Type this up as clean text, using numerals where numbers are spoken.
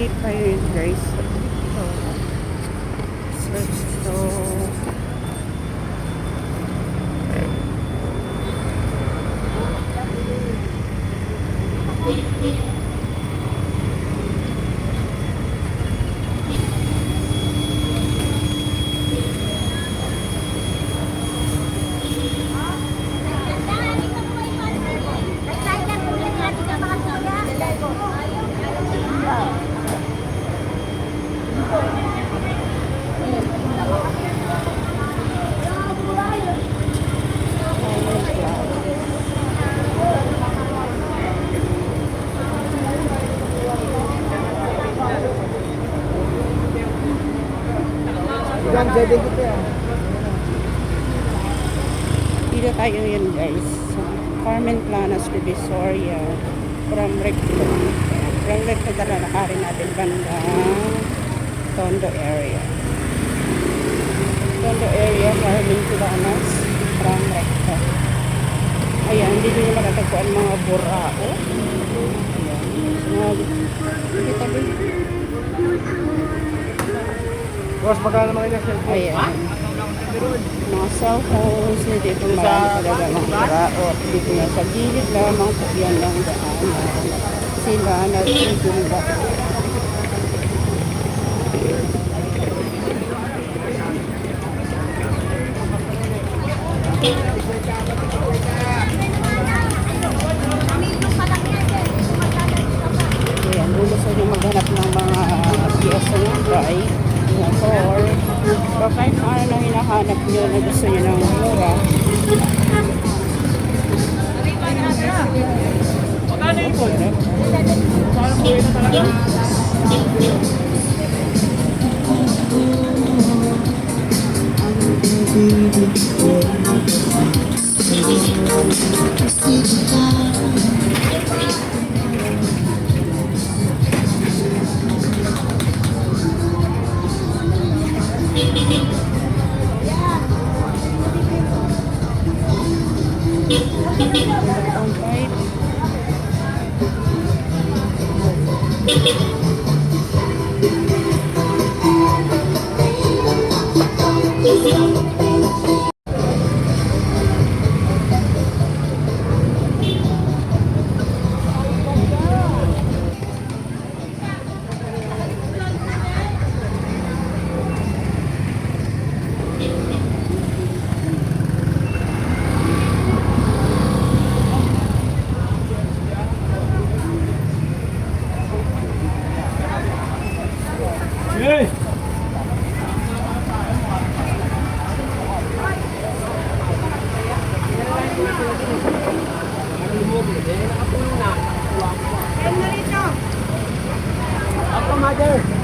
Market tayo yun guys. So, dito tayo yan guys. Carmen Planas, Divisoria. From Recto. From Recto na lalakarin natin bandang Tondo area. Tondo area, Carmen Planas, from Recto. Ayan, dito nyo matatagpuan mga burao. Ayan. Dito din. Boss, magkano naman yung cellphone? Ayan. Mga cellphones, hindi po marami talaga mga burao. Dito nga sa gilid lamang po yan lang daan. Sila nagtutulog. Ayan, lulusan yung maghanap ng mga piyesa ng dry. Motor. So, kahit ano na hinahanap nyo na gusto nyo ng mura. Hey! Ako, mother.